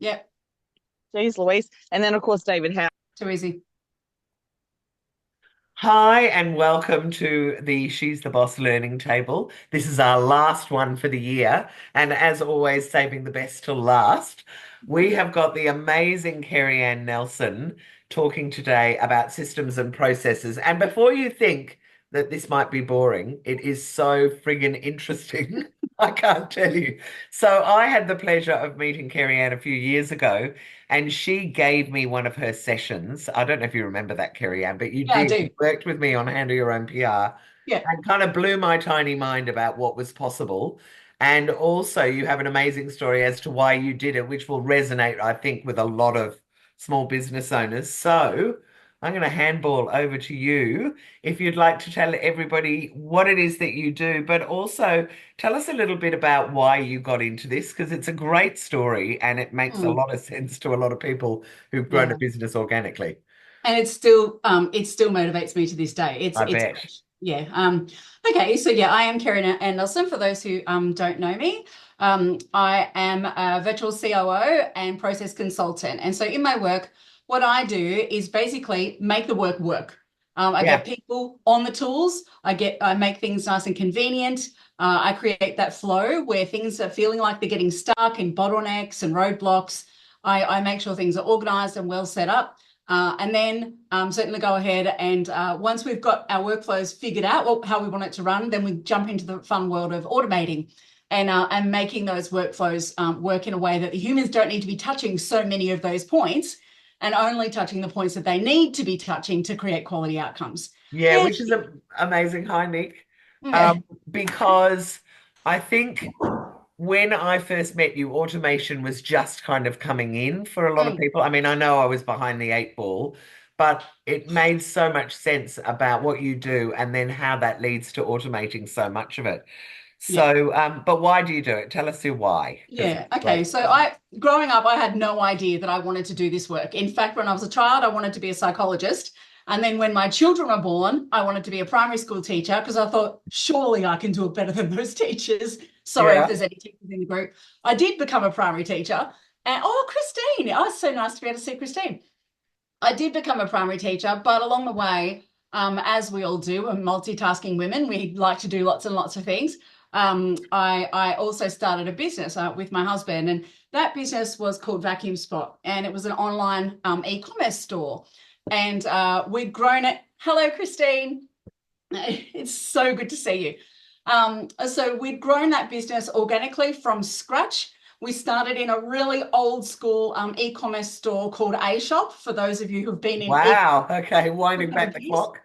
Yep. Jeez Louise. And then, of course, David Howe. Too easy. Hi, and welcome to the She's the Boss learning table. This is our last one for the year. And as always, saving the best till last, we have got the amazing Kerry Anne Nelson talking today about systems and processes. And before you think that this might be boring, it is so friggin' interesting. I can't tell you. So I had the pleasure of meeting Kerry Ann a few years ago, and she gave me one of her sessions. I don't know if you remember that, Kerry Ann, but you Yeah, I did. do. You worked with me on Handle Your Own PR Yeah. and kind of blew my tiny mind about what was possible. And also, you have an amazing story as to why you did it, which will resonate, I think, with a lot of small business owners. So I'm going to handball over to you if you'd like to tell everybody what it is that you do, but also tell us a little bit about why you got into this, because it's a great story and it makes a Mm, lot of sense to a lot of people who've grown a yeah. business organically. And it still motivates me to this day. I It's bet. great. Yeah. Okay. So yeah, I am Kerry Anne Nelson. For those who don't know me, I am a virtual COO and process consultant. And so in my work, what I do is basically make the work work. I get Yeah. people on the tools. I make things nice and convenient. I create that flow where things are feeling like they're getting stuck in bottlenecks and roadblocks. I make sure things are organized and well set up. And then certainly go ahead and once we've got our workflows figured out, how we want it to run, then we jump into the fun world of automating and making those workflows work in a way that the humans don't need to be touching so many of those points and only touching the points that they need to be touching to create quality outcomes. Yeah, And which is amazing. Hi, Nick. yeah, Because I think when I first met you, automation was just kind of coming in for a lot of mm, people. I mean, I know I was behind the eight ball, but it made so much sense about what you do and then how that leads to automating so much of it. yeah. So, but why do you do it? Tell us your why, because it's Yeah. a great Okay. So story. growing up, I had no idea that I wanted to do this work. In fact, when I was a child, I wanted to be a psychologist. And then when my children were born, I wanted to be a primary school teacher because I thought, surely I can do it better than those teachers. Sorry if Yeah. there's any teachers in the group. I did become a primary teacher. And oh, Christine. Oh, it's so nice to be able to see Christine. I did become a primary teacher, but along the way, as we all do, and multitasking women, we like to do lots and lots of things. I also started a business with my husband, and that business was called Vacuum Spot, and it was an online e-commerce store. And we'd grown it. Hello, Christine. It's so good to see you. So we'd grown that business organically from scratch. We started in a really old school e-commerce store called A Shop. For those of you who've been in e Wow. Okay, for a winding couple back of the years. clock.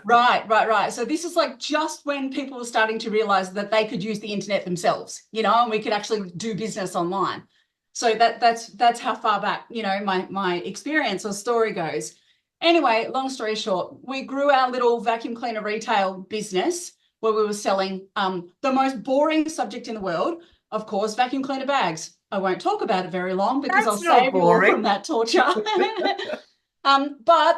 Right. So this is like just when people were starting to realize that they could use the internet themselves, and we could actually do business online. So that's how far back, my experience or story goes. Anyway, long story short, we grew our little vacuum cleaner retail business where we were selling the most boring subject in the world, of course, vacuum cleaner bags. I won't talk about it very long because I'll That's not save you all from boring. that torture. But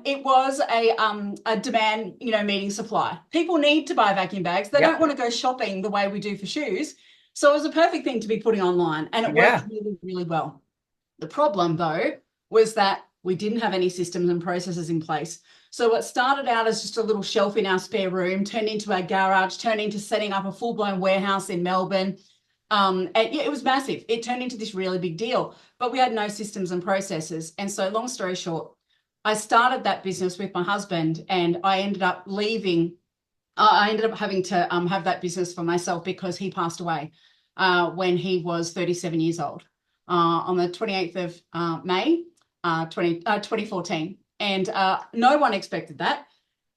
it was a demand, meeting supply. People need to buy vacuum bags. They don't Yep. want to go shopping the way we do for shoes. So it was a perfect thing to be putting online, and it worked Yeah. really, really well. The problem, though, was that we didn't have any systems and processes in place. So what started out as just a little shelf in our spare room turned into our garage, turned into setting up a full-blown warehouse in Melbourne. And yeah, it was massive. It turned into this really big deal, but we had no systems and processes. And so, long story short, I started that business with my husband, and I ended up leaving. I ended up having to have that business for myself because he passed away when he was 37 years old on the 28th of May, 2014. And no one expected that.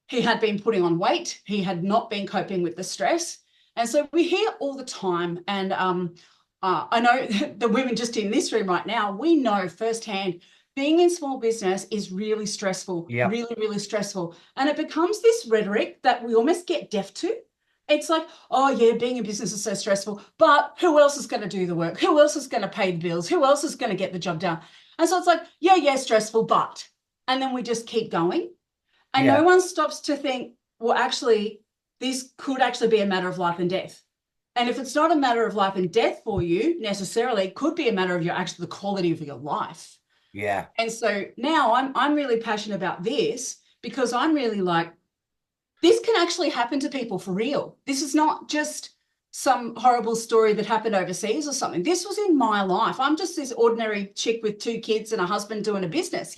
He had been putting on weight. He had not been coping with the stress. And so we hear all the time, and I know the women just in this room right now, we know firsthand being in small business is really stressful, Yep. really, really stressful. And it becomes this rhetoric that we almost get deaf to. It's like, oh, yeah, being in business is so stressful, but who else is going to do the work? Who else is going to pay the bills? Who else is going to get the job done? And so it's like, yeah, stressful, but, and then we just keep going. And no Yeah. one stops to think, well, actually, this could actually be a matter of life and death. And if it's not a matter of life and death for you necessarily, it could be a matter of the quality of your life. Yeah. And so now I'm really passionate about this because I'm really like, this can actually happen to people for real. This is not just some horrible story that happened overseas or something. This was in my life. I'm just this ordinary chick with 2 kids and a husband doing a business,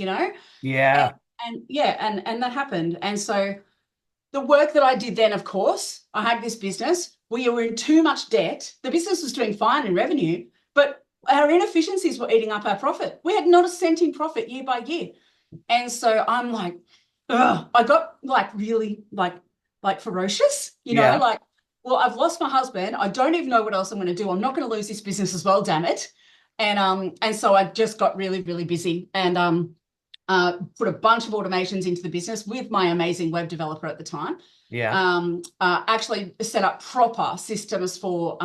Yeah. And that happened. And so the work that I did then, of course, I had this business. We were in too much debt. The business was doing fine in revenue, but our inefficiencies were eating up our profit. We had not a cent in profit year by year. And so I'm like, ugh, I got like really like ferocious, Yeah. like, well, I've lost my husband. I don't even know what else I'm going to do. I'm not going to lose this business as well, damn it. And so I just got really, really busy and put a bunch of automations into the business with my amazing web developer at the time. Yeah. Actually set up proper systems for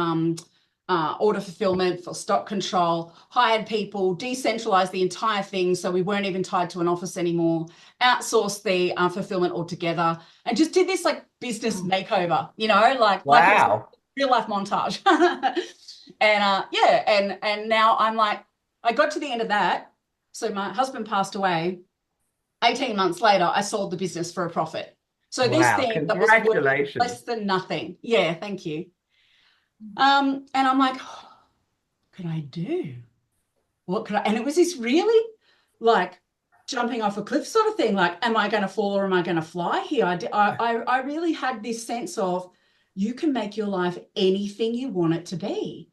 order fulfillment, for stock control, hired people, decentralized the entire thing so we weren't even tied to an office anymore, outsourced the fulfillment altogether, and just did this like business makeover, like it was a real life montage. And now I'm like, I got to the end of that. So my husband passed away. 18 months later, I sold the business for a profit. So this thing that was worth less than nothing. Yeah, thank you. And I'm like, oh, what could I do? What could I? And it was this really like jumping off a cliff sort of thing. Like, am I going to fall or am I going to fly here? I really had this sense of you can make your life anything you want it to be.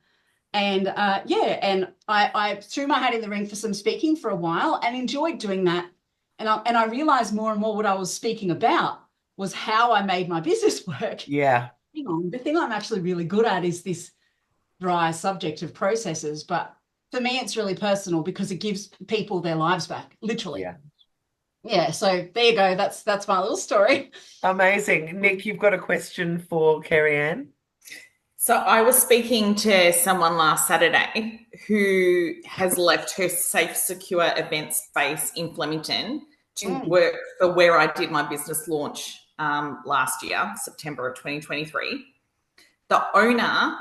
And and I threw my hat in the ring for some speaking for a while and enjoyed doing that. And I realized more and more what I was speaking about was how I made my business work. Yeah. Hang on, the thing I'm actually really good at is this dry subject of processes. But for me, it's really personal because it gives people their lives back, literally. Yeah. Yeah. So there you go. That's my little story. Amazing. Nick, you've got a question for Kerry Anne? So I was speaking to someone last Saturday who has left her safe, secure event space in Flemington to work for where I did my business launch last year, September of 2023. The owner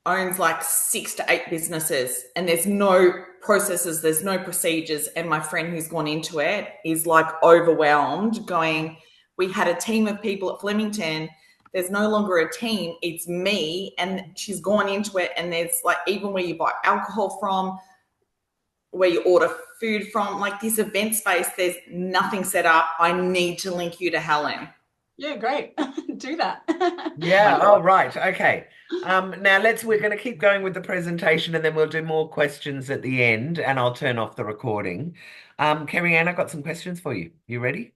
owns like 6 to 8 businesses and there's no processes, there's no procedures. And my friend who's gone into it is like overwhelmed going, we had a team of people at Flemington. There's no longer a team, it's me. And she's gone into it and there's like, even where you buy alcohol from, where you order food from, like this event space, there's nothing set up. I need to link you to Helen. Yeah, great. Do that. Yeah. Oh, right. Okay. Now we're going to keep going with the presentation and then we'll do more questions at the end and I'll turn off the recording. Kerry Anne, I've got some questions for you. You ready?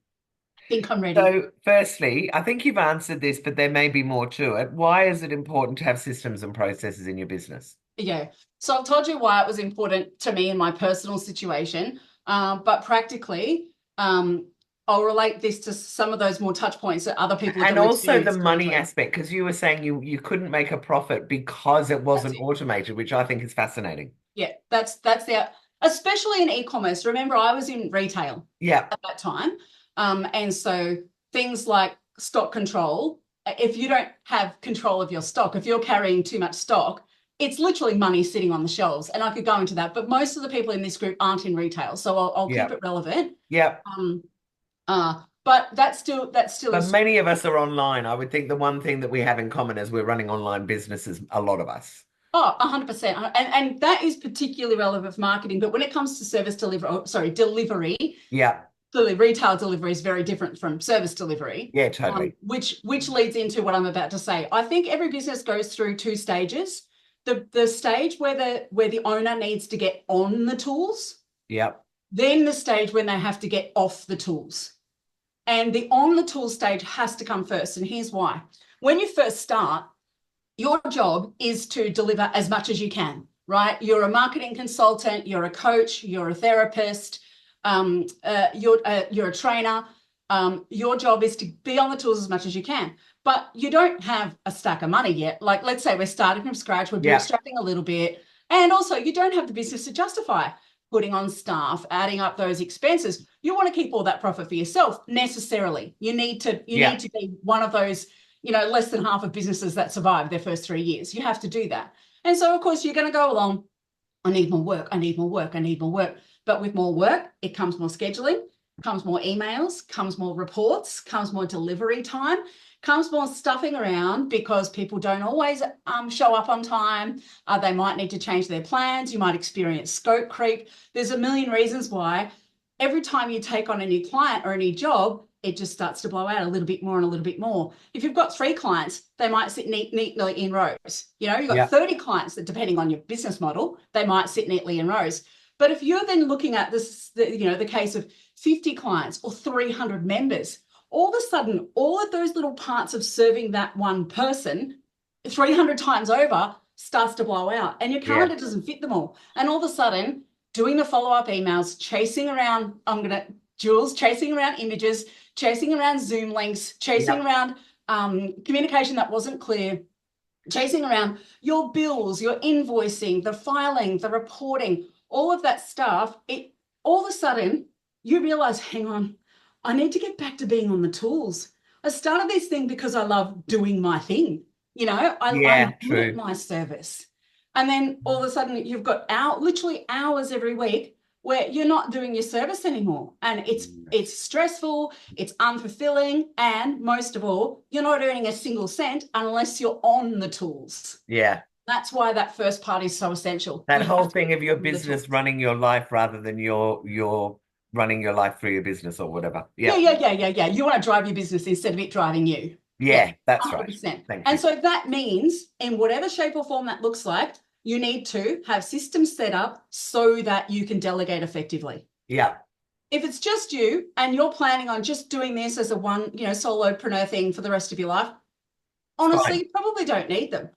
I think I'm ready. So firstly, I think you've answered this, but there may be more to it. Why is it important to have systems and processes in your business? Yeah. So I've told you why it was important to me in my personal situation, but practically, I'll relate this to some of those more touch points that other people have and also the money aspect, because you were saying you couldn't make a profit because it wasn't automated, which I think is fascinating. Yeah, that's the especially in e-commerce. Remember, I was in retail at that time. And so things like stock control, if you don't have control of your stock, if you're carrying too much stock, it's literally money sitting on the shelves. And I could go into that, but most of the people in this group aren't in retail. So I'll keep it relevant. Yeah. But that's still. But many of us are online. I would think the one thing that we have in common is we're running online businesses, a lot of us. Oh, 100%. And that is particularly relevant for marketing. But when it comes to delivery. Yeah. Clearly, retail delivery is very different from service delivery. Yeah, totally. Which leads into what I'm about to say. I think every business goes through 2 stages. The stage where the owner needs to get on the tools. Yep. Then the stage when they have to get off the tools. And the on the tool stage has to come first. And here's why. When you first start, your job is to deliver as much as you can, right? You're a marketing consultant, you're a coach, you're a therapist, you're a trainer. Your job is to be on the tools as much as you can, but you don't have a stack of money yet. Like, let's say we're starting from scratch, we're bootstrapping a little bit, and also you don't have the business to justify putting on staff, adding up those expenses. You want to keep all that profit for yourself necessarily. You need to be one of those, less than half of businesses that survive their first 3 years. You have to do that. And so, of course, you're going to go along, I need more work, I need more work, I need more work. But with more work, it comes more scheduling, comes more emails, comes more reports, comes more delivery time, comes more stuffing around because people don't always show up on time. They might need to change their plans. You might experience scope creep. There's a million reasons why every time you take on a new client or a new job, it just starts to blow out a little bit more and a little bit more. If you've got 3 clients, they might sit neatly in rows. You've got 30 clients that, depending on your business model, they might sit neatly in rows. But if you're then looking at this, the case of 50 clients or 300 members, all of a sudden, all of those little parts of serving that one person 300 times over starts to blow out, and your calendar doesn't fit them all. And all of a sudden, doing the follow-up emails, chasing around, chasing around images, chasing around Zoom links, chasing around communication that wasn't clear, chasing around your bills, your invoicing, the filing, the reporting, all of that stuff. All of a sudden, you realize, hang on, I need to get back to being on the tools. I started this thing because I love doing my thing. I'm good at my service. And then all of a sudden you've got literally hours every week where you're not doing your service anymore. And it's stressful, it's unfulfilling, and most of all, you're not earning a single cent unless you're on the tools. Yeah. That's why that first part is so essential. That whole thing of your business running your life rather than your running your life through your business or whatever. Yeah. You want to drive your business instead of it driving you. Yeah, that's 100%. right. Thank and you. So that means, in whatever shape or form that looks like, you need to have systems set up so that you can delegate effectively. Yeah. If it's just you and you're planning on just doing this as a solopreneur thing for the rest of your life, honestly, you probably don't need them.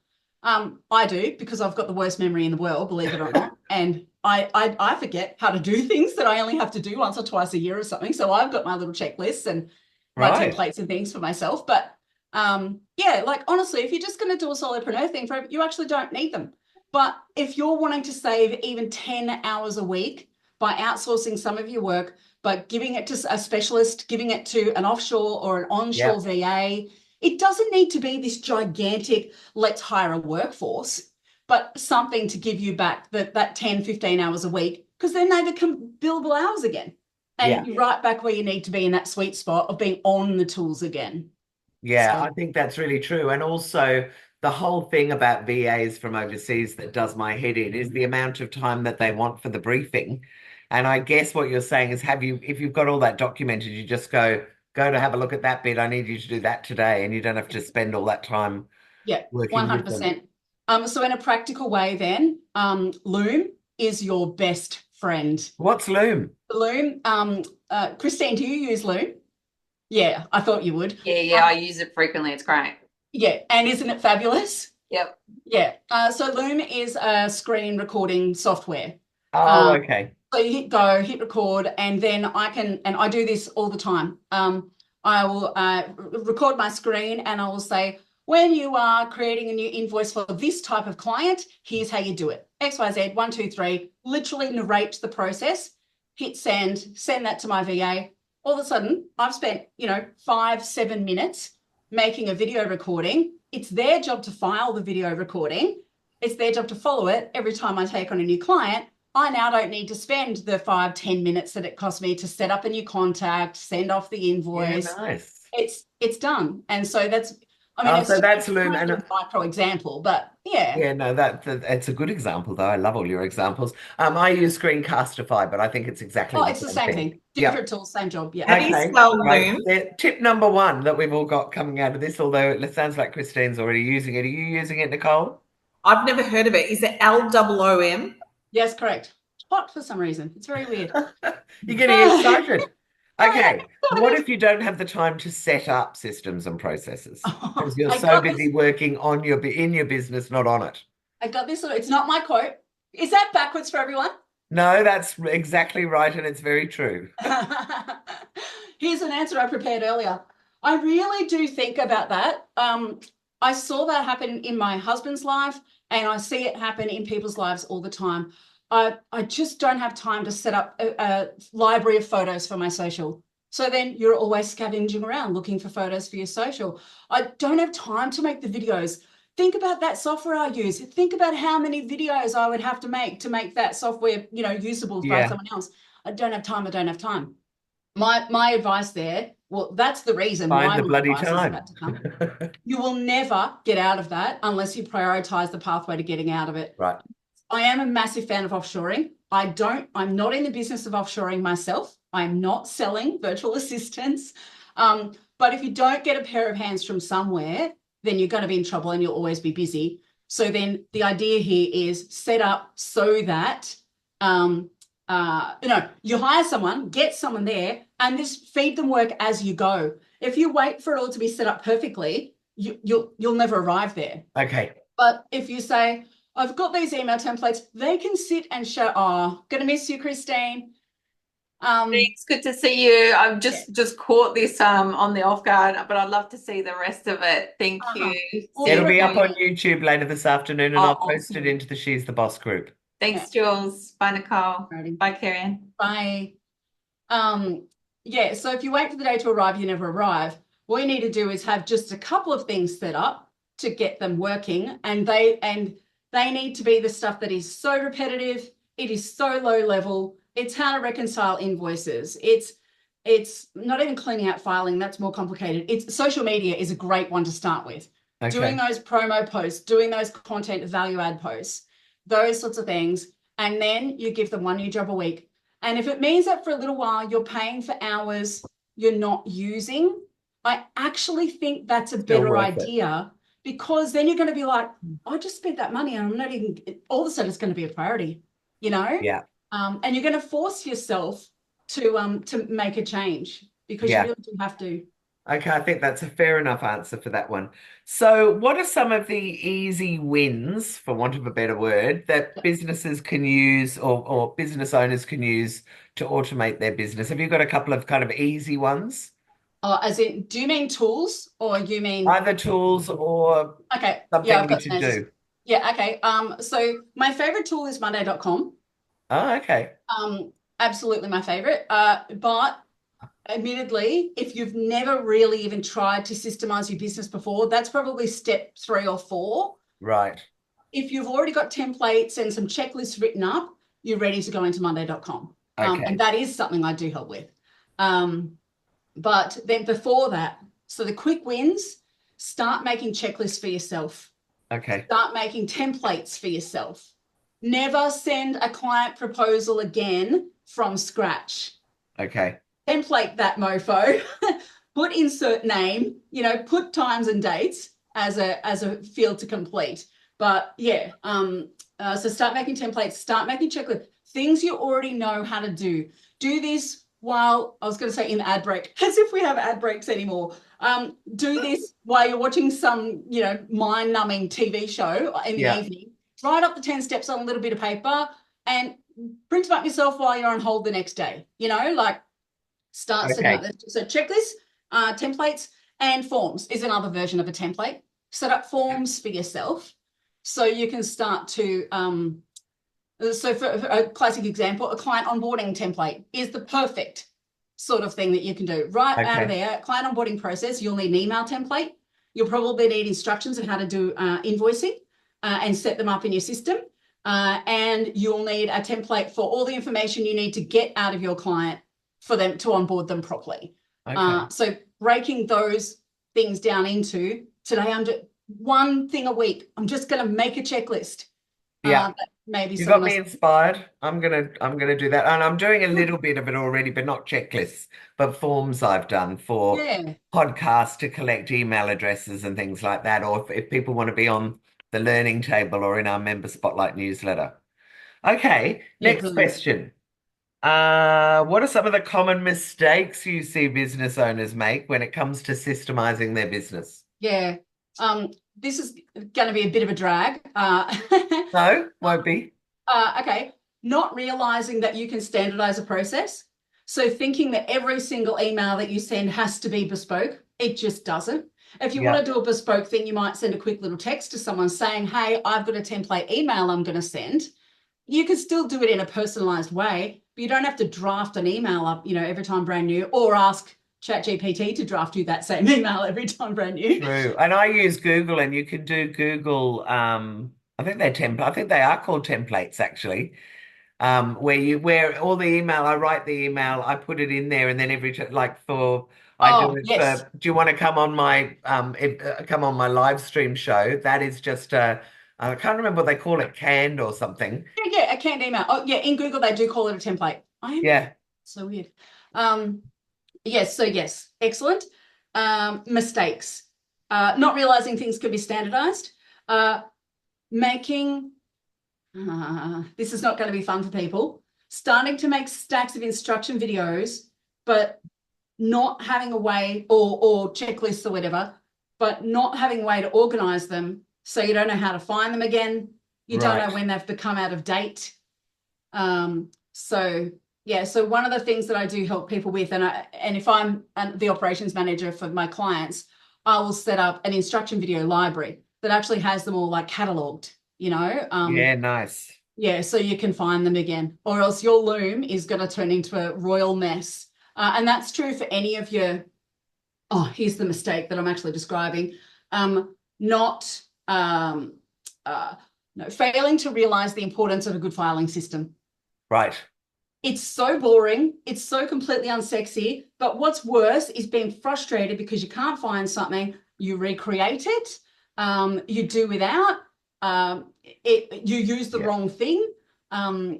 I do, because I've got the worst memory in the world, believe it or not. And I forget how to do things that I only have to do once or twice a year or something. So I've got my little checklists and my templates and things for myself. But honestly, if you're just going to do a solopreneur thing, you actually don't need them. But if you're wanting to save even 10 hours a week by outsourcing some of your work, but giving it to a specialist, giving it to an offshore or an onshore VA, it doesn't need to be this gigantic, let's hire a workforce, but something to give you back that 10, 15 hours a week, because then they become billable hours again. And you're right back where you need to be in that sweet spot of being on the tools again. Yeah, I think that's really true. And also, the whole thing about VAs from overseas that does my head in is the amount of time that they want for the briefing. And I guess what you're saying is, if you've got all that documented, you just go to have a look at that bit. I need you to do that today, and you don't have to spend all that time. Yeah, working 100%. So in a practical way, then, Loom is your best friend. What's Loom? Loom. Christine, do you use Loom? Yeah, I thought you would. Yeah, I use it frequently. It's great. Yeah, and isn't it fabulous? Yep. Yeah. So Loom is a screen recording software. Oh, okay. So you hit go, hit record, and then I do this all the time. I will record my screen and I will say, when you are creating a new invoice for this type of client, here's how you do it. XYZ, 1, 2, 3, literally narrate the process, hit send that to my VA. All of a sudden, I've spent, 5-7 minutes making a video recording. It's their job to file the video recording. It's their job to follow it every time I take on a new client. I now don't need to spend the 5-10 minutes that it cost me to set up a new contact, send off the invoice. Yeah, nice. It's done. And so that's, that's Loom, and a micro example, but yeah. Yeah, no, it's a good example though. I love all your examples. I use Screencastify, but I think it's exactly it's the same thing. Different tools, same job. Yeah. How do you spell Loom? Tip number 1 that we've all got coming out of this, although it sounds like Christine's already using it. Are you using it, Nicole? I've never heard of it. Is it LOOM? Yes, correct. Hot for some reason. It's very weird. You're getting excited. Okay, what if you don't have the time to set up systems and processes because you're so busy working in your business, not on it? I got this. It's not my quote. Is that backwards for everyone? No, that's exactly right, and it's very true. Here's an answer I prepared earlier. I really do think about that. I saw that happen in my husband's life, and I see it happen in people's lives all the time. I just don't have time to set up a library of photos for my social. So then you're always scavenging around looking for photos for your social. I don't have time to make the videos. Think about that software I use. Think about how many videos I would have to make that software, usable by someone else. I don't have time. I don't have time. My advice there, well, that's the reason Find why the my bloody advice is time. about to come. You will never get out of that unless you prioritize the pathway to getting out of it. Right. I am a massive fan of offshoring. I'm not in the business of offshoring myself. I'm not selling virtual assistants. But if you don't get a pair of hands from somewhere, then you're going to be in trouble and you'll always be busy. So then the idea here is set up so that, you hire someone, get someone there, and just feed them work as you go. If you wait for it all to be set up perfectly, you'll never arrive there. Okay. But if you say, I've got these email templates, they can sit and show, gonna miss you, Christine. Thanks, good to see you. I've just caught this on the off guard, but I'd love to see the rest of it. Thank you. It'll be up on YouTube later this afternoon, and I'll post awesome. it into the She's the Boss group. Thanks, Jules. Bye, Nicole. Alrighty. Bye, Kerry Anne. Bye. So if you wait for the day to arrive, you never arrive. What you need to do is have just a couple of things set up to get them working, and they need to be the stuff that is so repetitive, it is so low level. It's how to reconcile invoices. It's not even cleaning out filing, that's more complicated. It's social media is a great one to start with. Okay. Doing those promo posts, doing those content value add posts, those sorts of things. And then you give them one new job a week. And if it means that for a little while you're paying for hours you're not using, I actually think that's a better idea, because then you're going to be like, I just spent that money and I'm not even, all of a sudden it's going to be a priority, Yeah. And you're going to force yourself to make a change, because you really do have to. Okay, I think that's a fair enough answer for that one. So what are some of the easy wins, for want of a better word, that businesses can use or business owners can use to automate their business? Have you got a couple of kind of easy ones? As in, do you mean tools, or you mean either tools or something I've got you should do? Yeah, okay. So my favorite tool is Monday.com. Oh, okay. Absolutely my favorite. But admittedly, if you've never really even tried to systemize your business before, that's probably step 3 or 4. Right. If you've already got templates and some checklists written up, you're ready to go into Monday.com. Okay. And that is something I do help with. But then before that, so the quick wins, start making checklists for yourself. Okay. Start making templates for yourself. Never send a client proposal again from scratch. Okay. Template that mofo. Put insert name, put times and dates as a field to complete. But so start making templates, start making checklists, things you already know how to do. Do this while, I was going to say in ad break, as if we have ad breaks anymore. Do this while you're watching some, mind-numbing TV show in the evening. Write up the 10 steps on a little bit of paper and print them up yourself while you're on hold the next day. Start setting up. So checklists, templates, and forms is another version of a template. Set up forms for yourself so you can start to, so for a classic example, a client onboarding template is the perfect sort of thing that you can do. Right out of there, client onboarding process, you'll need an email template. You'll probably need instructions on how to do invoicing and set them up in your system. And you'll need a template for all the information you need to get out of your client for them to onboard them properly. So breaking those things down into, today I'm just one thing a week. I'm just going to make a checklist. Maybe you got me inspired. I'm gonna do that, and I'm doing a little bit of it already, but not checklists, but forms I've done for podcasts to collect email addresses and things like that, or if people want to be on the learning table or in our member spotlight newsletter. Okay, next question. What are some of the common mistakes you see business owners make when it comes to systemizing their business? This is going to be a bit of a drag. No, won't be. Okay. Not realizing that you can standardize a process. So thinking that every single email that you send has to be bespoke. It just doesn't. If you want to do a bespoke thing, you might send a quick little text to someone saying, hey, I've got a template email I'm going to send. you can still do it in a personalized way, but you don't have to draft an email up, every time brand new, or ask ChatGPT to draft you that same email every time brand new. True. And I use Google, and you can do Google, I think I think they are called templates actually. Where all the email, I write the email, I put it in there, and then I do it yes. for, do you want to come on my come on my live stream show? That is just I can't remember what they call it, canned or something. Yeah, a canned email. Oh, yeah, in Google they do call it a template. Yeah. So weird. Yes, excellent. Mistakes. Not realizing things could be standardized. Making this is not going to be fun for people. Starting to make stacks of instruction videos, but not having a way, or checklists or whatever, but not having a way to organize them, so you don't know how to find them again. You don't know when they've become out of date. So one of the things that I do help people with, and if I'm the operations manager for my clients, I will set up an instruction video library that actually has them all like cataloged, Yeah, nice. Yeah, so you can find them again, or else your loom is going to turn into a royal mess. And that's true for any of your, here's the mistake that I'm actually describing. Failing to realize the importance of a good filing system. Right. It's so boring. It's so completely unsexy. But what's worse is being frustrated because you can't find something. You recreate it. You do without. You use the wrong thing. I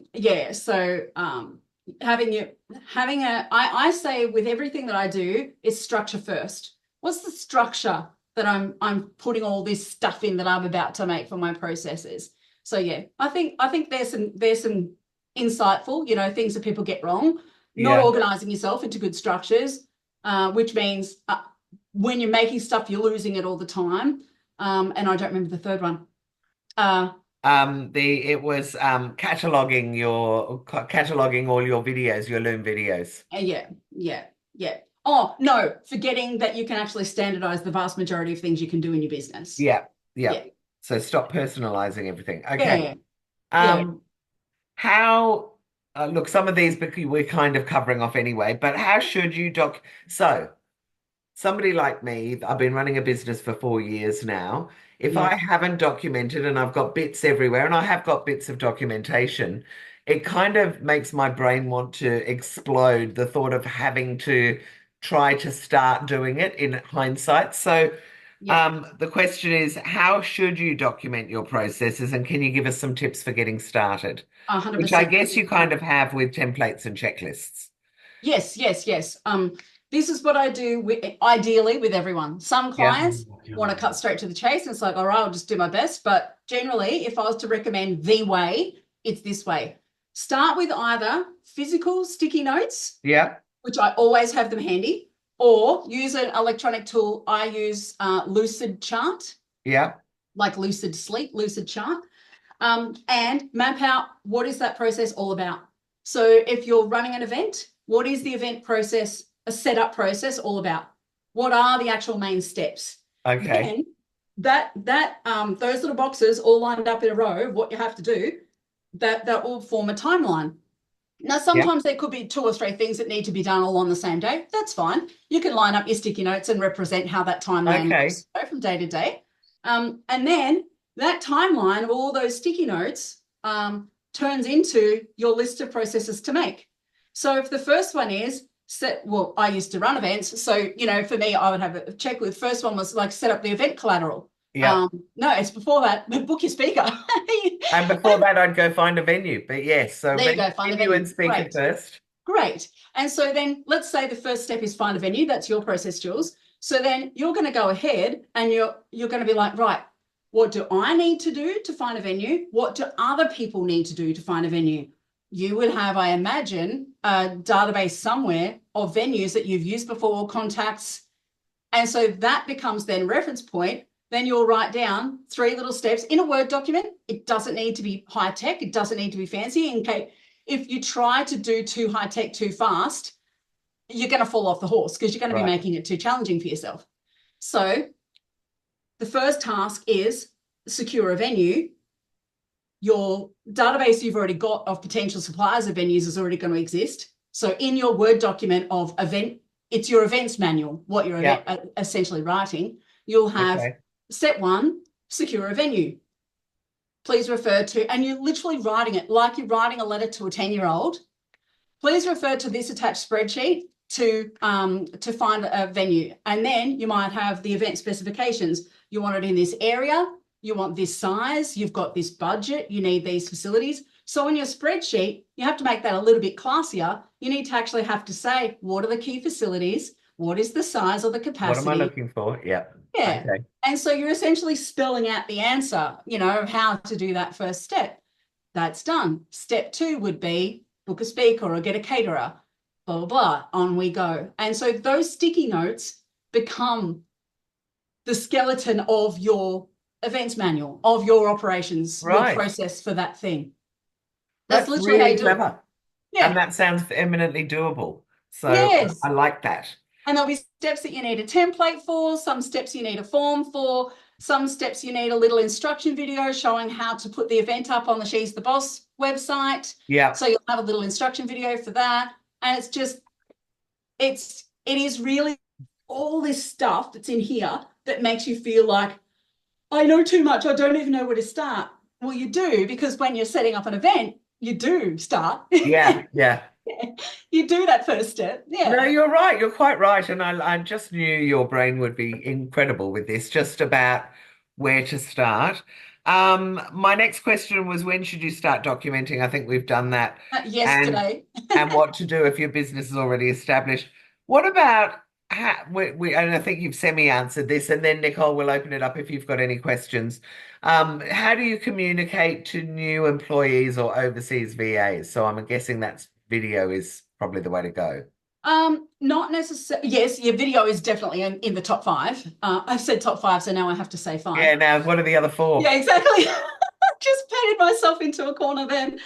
say with everything that I do, it's structure first. What's the structure that I'm putting all this stuff in that I'm about to make for my processes? So yeah, I think there's some insightful, things that people get wrong. Not organizing yourself into good structures, which means when you're making stuff, you're losing it all the time. And I don't remember the third one. It was cataloging all your videos, your Loom videos. Yeah. Oh no, forgetting that you can actually standardize the vast majority of things you can do in your business. Yeah. So stop personalizing everything. Okay. How look, some of these we're kind of covering off anyway, but how should you somebody like me, I've been running a business for 4 years now. If I haven't documented, and I've got bits everywhere, and I have got bits of documentation, it kind of makes my brain want to explode, the thought of having to try to start doing it in hindsight. So the question is, how should you document your processes, and can you give us some tips for getting started? 100%. Which I guess you kind of have with templates and checklists. Yes. This is what I do ideally with everyone. Some clients want to cut straight to the chase, and it's like, all right, I'll just do my best. But generally, if I was to recommend the way, it's this way. Start with either physical sticky notes, which I always have them handy, or use an electronic tool. I use Lucid Chart. Like Lucid Sleep, Lucid Chart. And map out what is that process all about. So if you're running an event, what is the event process, a setup process all about? What are the actual main steps? Okay. Then those little boxes all lined up in a row, what you have to do, that all form a timeline. Now, sometimes there could be 2 or 3 things that need to be done all on the same day. That's fine. You can line up your sticky notes and represent how that timeline looks from day to day. And then that timeline of all those sticky notes turns into your list of processes to make. So if the first one is I used to run events. So, for me, I would have a checklist. First one was like set up the event collateral. No, it's before that. Book your speaker. And before that, I'd go find a venue. But yes, so there you go, find a venue and speaker first. Great. And so then let's say the first step is find a venue. That's your process, Jules. So then you're going to go ahead and you're going to be like, right, what do I need to do to find a venue? What do other people need to do to find a venue? You would have, I imagine, a database somewhere of venues that you've used before, contacts. And so that becomes then reference point. Then you'll write down 3 little steps in a Word document. It doesn't need to be high tech. It doesn't need to be fancy. In case if you try to do too high tech too fast, you're going to fall off the horse because you're going to be making it too challenging for yourself. So the first task is secure a venue. your database you've already got of potential suppliers of venues is already going to exist. So in your Word document of event, it's your events manual, what you're essentially writing. You'll have step 1, secure a venue. Please refer to, and you're literally writing it like you're writing a letter to a 10-year-old. Please refer to this attached spreadsheet to find a venue. And then you might have the event specifications. You want it in this area. You want this size. You've got this budget. You need these facilities. So in your spreadsheet, you have to make that a little bit classier. You need to actually have to say, what are the key facilities? What is the size or the capacity? What am I looking for? Yeah. Yeah. Okay. And so you're essentially spelling out the answer, of how to do that first step. That's done. Step 2 would be book a speaker or get a caterer, blah, blah, blah, on we go. And so those sticky notes become the skeleton of your events manual, of your operations, your process for that thing. That's literally really how you do clever. it. Yeah. And that sounds eminently doable. So yes. I like that. And there'll be steps that you need a template for, some steps you need a form for, some steps you need a little instruction video showing how to put the event up on the She's the Boss website. Yeah. So you'll have a little instruction video for that. And it's just, it is really all this stuff that's in here that makes you feel like, I know too much, I don't even know where to start. Well, you do, because when you're setting up an event, you do start. Yeah, yeah. You do that first step. Yeah. No, you're right. You're quite right. And I just knew your brain would be incredible with this, just about where to start. My next question was, when should you start documenting? I think we've done that. Yesterday. And what to do if your business is already established. What about, and I think you've semi-answered this, and then Nicole will open it up if you've got any questions. How do you communicate to new employees or overseas VAs? So I'm guessing that's video is probably the way to go. Not necessarily. Yes, your video is definitely in the top 5. I've said top 5, so now I have to say 5. Yeah, now what are the other 4? Yeah, exactly. Just painted myself into a corner then.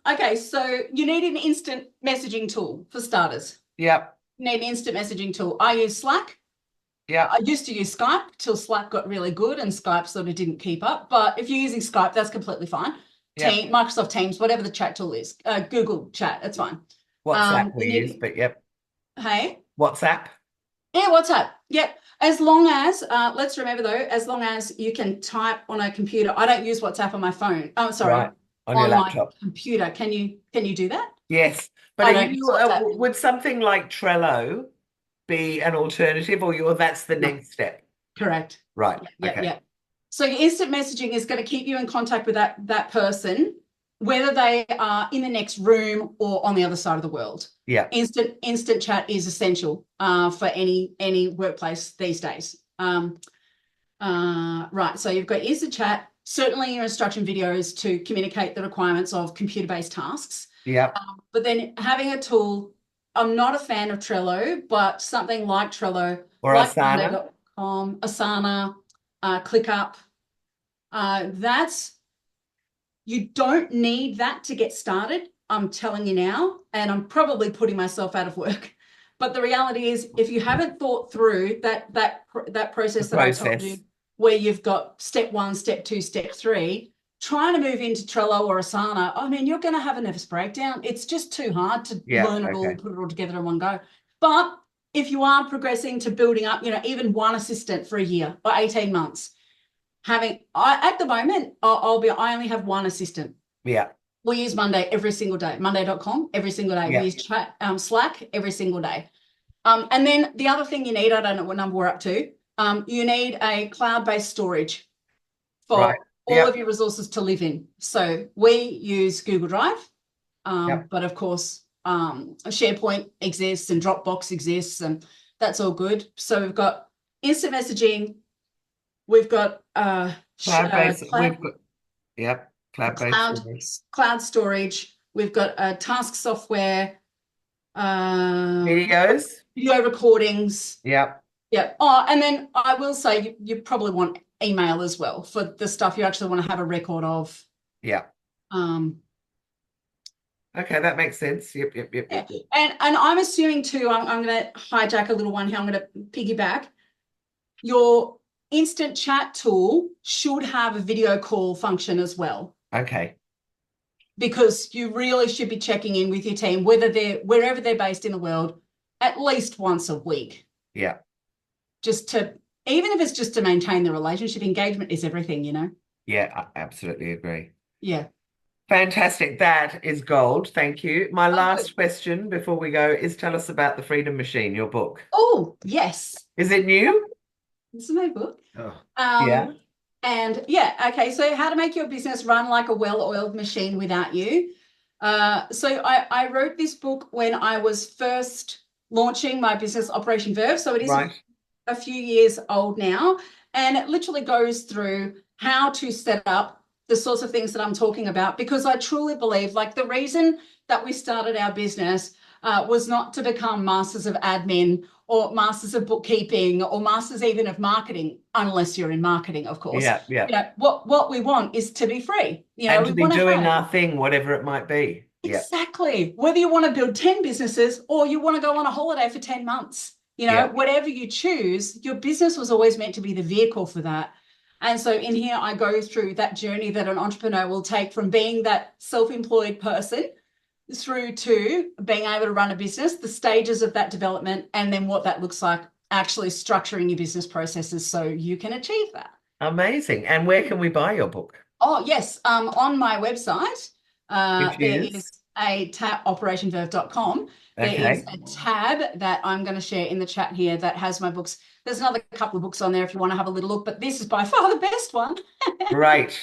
Okay, so you need an instant messaging tool for starters. Yep. You need an instant messaging tool. I use Slack. Yeah. I used to use Skype till Slack got really good and Skype sort of didn't keep up. But if you're using Skype, that's completely fine. Yep. Microsoft Teams, whatever the chat tool is, Google Chat, that's fine. WhatsApp we use, but yep. Hey? WhatsApp? Yeah, WhatsApp. Yep. As long as, let's remember though, as long as you can type on a computer. I don't use WhatsApp on my phone. Oh, sorry. Right. On your laptop. My computer. Can you do that? Yes. But would something like Trello be an alternative, or that's the next step? Correct. Right. Yeah. Okay. Yeah. So your instant messaging is going to keep you in contact with that person, whether they are in the next room or on the other side of the world. Yeah. Instant chat is essential for any workplace these days. Right. So you've got instant chat, certainly your instruction videos to communicate the requirements of computer-based tasks. Yeah. But then having a tool, I'm not a fan of Trello, but something like Trello or like Asana. Asana, ClickUp. You don't need that to get started. I'm telling you now, and I'm probably putting myself out of work. But the reality is, if you haven't thought through that process that I told you, where you've got step 1, step 2, step 3, trying to move into Trello or Asana, I mean, you're going to have a nervous breakdown. It's just too hard to learn it all, put it all together in one go. But if you are progressing to building up, even one assistant for a year or 18 months, at the moment, I only have one assistant. Yeah. We use Monday every single day, monday.com every single day. Yeah. We use Slack every single day. And then the other thing you need, I don't know what number we're up to, you need a cloud-based storage for all of your resources to live in. So we use Google Drive, but of course, SharePoint exists and Dropbox exists, and that's all good. So we've got instant messaging, we've got cloud-based, cloud storage, we've got task software, video recordings. Yeah. Oh, and then I will say you probably want email as well for the stuff you actually want to have a record of. Yeah. Okay, that makes sense. Yep. And I'm assuming too, I'm going to hijack a little one here. I'm going to piggyback. Your instant chat tool should have a video call function as well. Okay. Because you really should be checking in with your team, wherever they're based in the world, at least once a week. Yeah. Even if it's just to maintain the relationship, engagement is everything, you know? Yeah, I absolutely agree. Yeah. Fantastic. That is gold. Thank you. My last good. question before we go is tell us about The Freedom Machine, your book. Oh, yes. Is it new? This is my book. Oh, yeah. And yeah, okay. So how to make your business run like a well-oiled machine without you. So I wrote this book when I was first launching my business, Operation Verve. So it is Right. a few years old now. And it literally goes through how to set up the sorts of things that I'm talking about, because I truly believe, like, the reason that we started our business was not to become masters of admin or masters of bookkeeping or masters even of marketing, unless you're in marketing, of course. Yeah, yeah. You know, what we want is to be free. You know, And we to be want to doing have our thing, whatever it might be. Yeah. exactly. Whether you want to build 10 businesses or you want to go on a holiday for 10 months, you know, Yeah. whatever you choose, your business was always meant to be the vehicle for that. And so in here, I go through that journey that an entrepreneur will take from being that self-employed person through to being able to run a business, the stages of that development, and then what that looks like actually structuring your business processes so you can achieve that. Amazing. And where can we buy your book? Oh, yes. On my website, Which there is? is a tab, operationverve.com. There is Okay. a tab that I'm going to share in the chat here that has my books. There's another couple of books on there if you want to have a little look, but this is by far the best one. Great.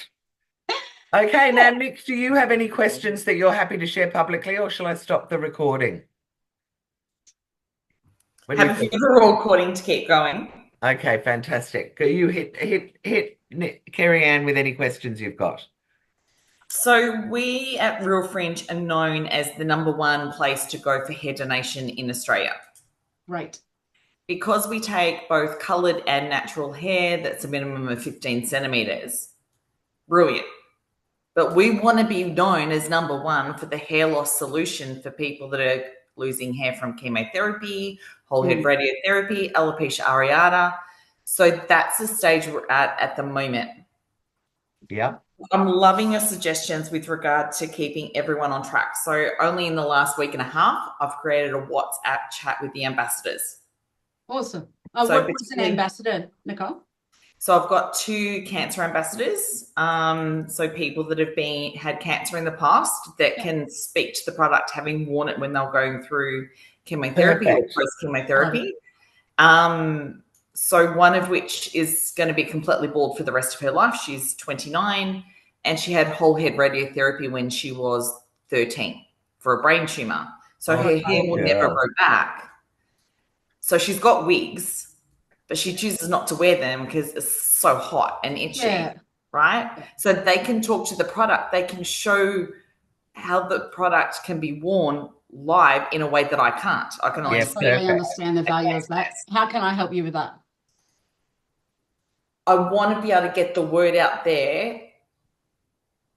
Okay, now, Nick, do you have any questions that you're happy to share publicly, or shall I stop the recording? What do you Have think? the recording to keep going. Okay, fantastic. Go, you hit Kerry Anne with any questions you've got. So we at Real Fringe are known as the #1 place to go for hair donation in Australia. Right. Because we take both coloured and natural hair, that's a minimum of 15 centimetres. Brilliant. But we want to be known as #1 for the hair loss solution for people that are losing hair from chemotherapy, whole head radiotherapy, alopecia areata. So that's the stage we're at the moment. Yeah. I'm loving your suggestions with regard to keeping everyone on track. So only in the last week and a half, I've created a WhatsApp chat with the ambassadors. Awesome. So What's an ambassador, Nicole? So I've got 2 cancer ambassadors. So people that have had cancer in the past that can speak to the product, having worn it when they're going through chemotherapy or post-chemotherapy. So one of which is going to be completely bald for the rest of her life. She's 29 and she had whole head radiotherapy when she was 13 for a brain tumor. So her hair will never grow back. So she's got wigs, but she chooses not to wear them because it's so hot and itchy, right? So they can talk to the product. They can show how the product can be worn live in a way that I can't. I can only totally understand the value of that. How can I help you with that? I want to be able to get the word out there.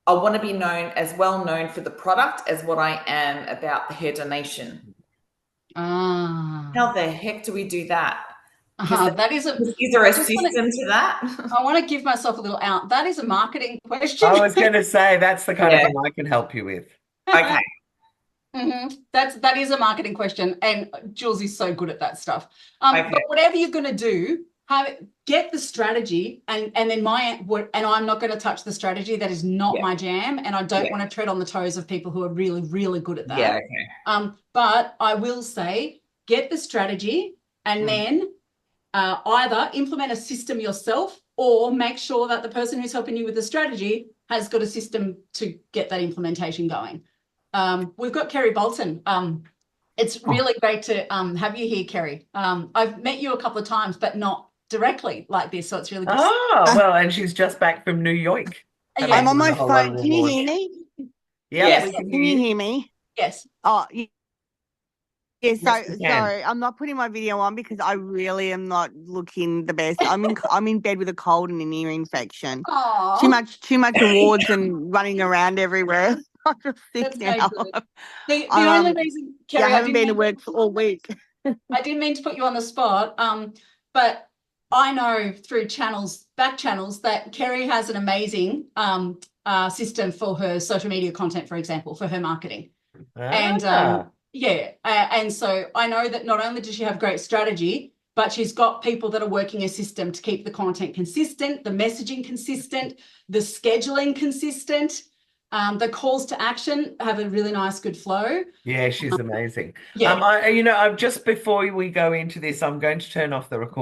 I want to be well known for the product as what I am about the hair donation. How the heck do we do that? Is there a system to that? I want to give myself a little out. That is a marketing question. I was going to say that's the kind of thing I can help you with. Okay. That is a marketing question, and Jules is so good at that stuff. But whatever you're going to do, get the strategy, and then I'm not going to touch the strategy. That is not my jam, and I don't want to tread on the toes of people who are really, really good at that. Yeah. Okay. But I will say, get the strategy, and then either implement a system yourself, or make sure that the person who's helping you with the strategy has got a system to get that implementation going. We've got Kerry Bolton. It's really great to have you here, Kerry. I've met you a couple of times, but not directly like this, so it's really good. Oh, well, and she's just back from New York. I'm on my phone. Can you hear me? Yes. Can you hear me? Yes. Oh, yeah. Sorry, I'm not putting my video on because I really am not looking the best. I'm in bed with a cold and an ear infection. Aww. Too much awards and running around everywhere. I'm just sick now. The only reason, Kerry, I haven't been to work for all week. I didn't mean to put you on the spot, but I know through back channels, that Kerry has an amazing system for her social media content, for example, for her marketing. And and so I know that not only does she have great strategy, but she's got people that are working a system to keep the content consistent, the messaging consistent, the scheduling consistent. The calls to action have a really nice, good flow. Yeah, she's amazing. Yeah. Just before we go into this, I'm going to turn off the recording.